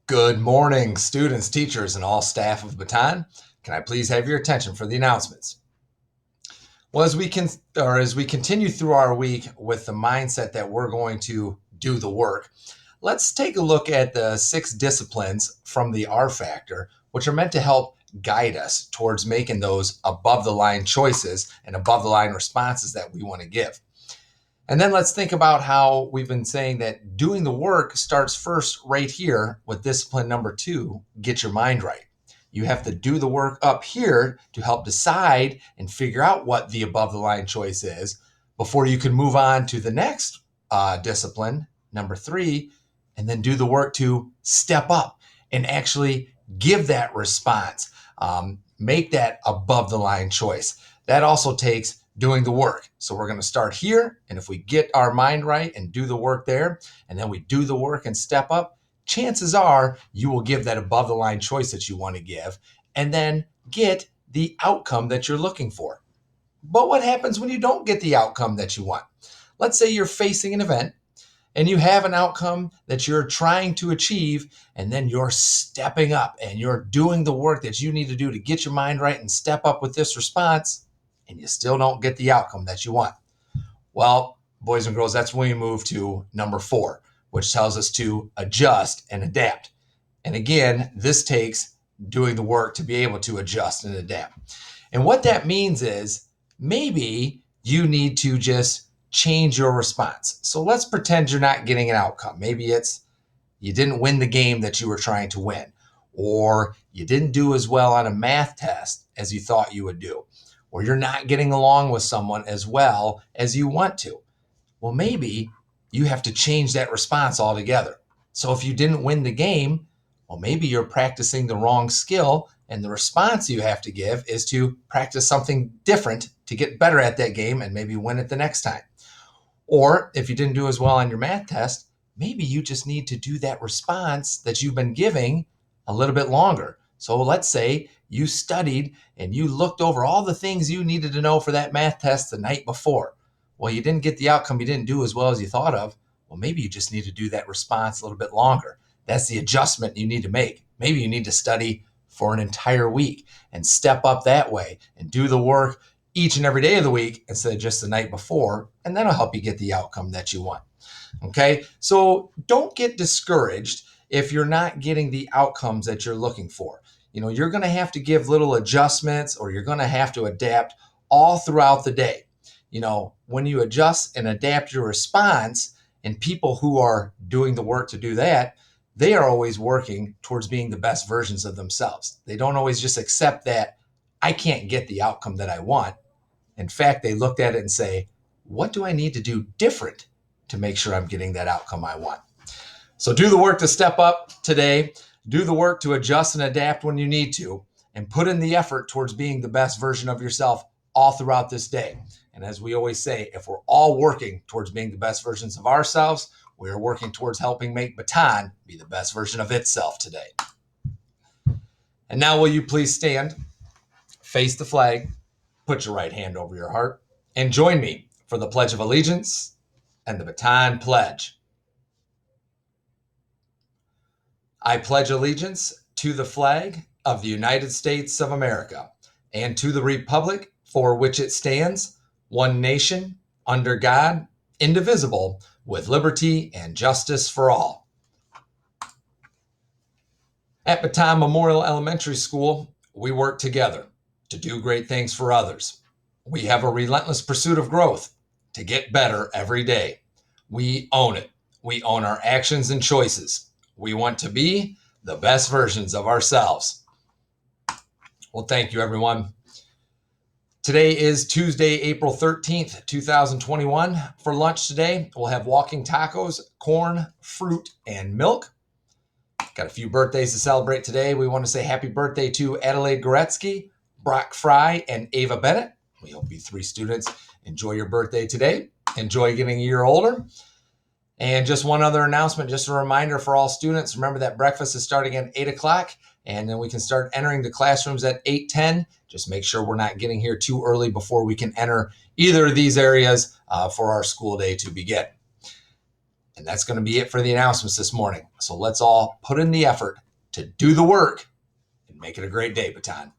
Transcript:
Good morning, students, teachers, and all staff of Baton. Can I please have your attention for the announcements? Well, as we continue through our week with the mindset that we're going to do the work, let's take a look at the 6 disciplines from the R Factor, which are meant to help guide us towards making those above the line choices and above the line responses that we want to give. And then let's think about how we've been saying that doing the work starts first right here with discipline number 2, get your mind right. You have to do the work up here to help decide and figure out what the above the line choice is before you can move on to the next discipline, number 3, and then do the work to step up and actually give that response, make that above the line choice. That also takes doing the work. So we're going to start here. And if we get our mind right and do the work there, and then we do the work and step up, chances are you will give that above the line choice that you want to give and then get the outcome that you're looking for. But what happens when you don't get the outcome that you want? Let's say you're facing an event and you have an outcome that you're trying to achieve, and then you're stepping up and you're doing the work that you need to do to get your mind right and step up with this response, and you still don't get the outcome that you want. Well, boys and girls, that's when we move to number 4, which tells us to adjust and adapt. And again, this takes doing the work to be able to adjust and adapt. And what that means is maybe you need to just change your response. So let's pretend you're not getting an outcome. Maybe it's you didn't win the game that you were trying to win, or you didn't do as well on a math test as you thought you would do, or you're not getting along with someone as well as you want to. Well, maybe you have to change that response altogether. So if you didn't win the game, well, maybe you're practicing the wrong skill, and the response you have to give is to practice something different to get better at that game and maybe win it the next time. Or if you didn't do as well on your math test, maybe you just need to do that response that you've been giving a little bit longer. So let's say you studied and you looked over all the things you needed to know for that math test the night before. Well, you didn't get the outcome, you didn't do as well as you thought of. Well, maybe you just need to do that response a little bit longer. That's the adjustment you need to make. Maybe you need to study for an entire week and step up that way and do the work each and every day of the week instead of just the night before, and that'll help you get the outcome that you want. Okay, so don't get discouraged if you're not getting the outcomes that you're looking for. You're going to have to give little adjustments, or you're going to have to adapt all throughout the day. When you adjust and adapt your response, and people who are doing the work to do that, they are always working towards being the best versions of themselves. They don't always just accept that I can't get the outcome that I want. In fact, they looked at it and say, what do I need to do different to make sure I'm getting that outcome I want? So do the work to step up today, do the work to adjust and adapt when you need to, and put in the effort towards being the best version of yourself all throughout this day. And as we always say, if we're all working towards being the best versions of ourselves, we are working towards helping make Baton be the best version of itself today. And now will you please stand, face the flag, put your right hand over your heart, and join me for the Pledge of Allegiance and the Baton Pledge. I pledge allegiance to the flag of the United States of America and to the republic for which it stands, one nation, under God, indivisible, with liberty and justice for all. At Baton Memorial Elementary School, we work together to do great things for others. We have a relentless pursuit of growth to get better every day. We own it. We own our actions and choices. We want to be the best versions of ourselves. Well, thank you, everyone. Today is Tuesday, April 13th, 2021. For lunch today, we'll have walking tacos, corn, fruit, and milk. Got a few birthdays to celebrate today. We want to say happy birthday to Adelaide Goretzky, Brock Fry, and Ava Bennett. We hope you 3 students enjoy your birthday today. Enjoy getting a year older. And just one other announcement, just a reminder for all students, remember that breakfast is starting at 8 o'clock, and then we can start entering the classrooms at 8:10. Just make sure we're not getting here too early before we can enter either of these areas for our school day to begin. And that's going to be it for the announcements this morning. So let's all put in the effort to do the work and make it a great day, Baton.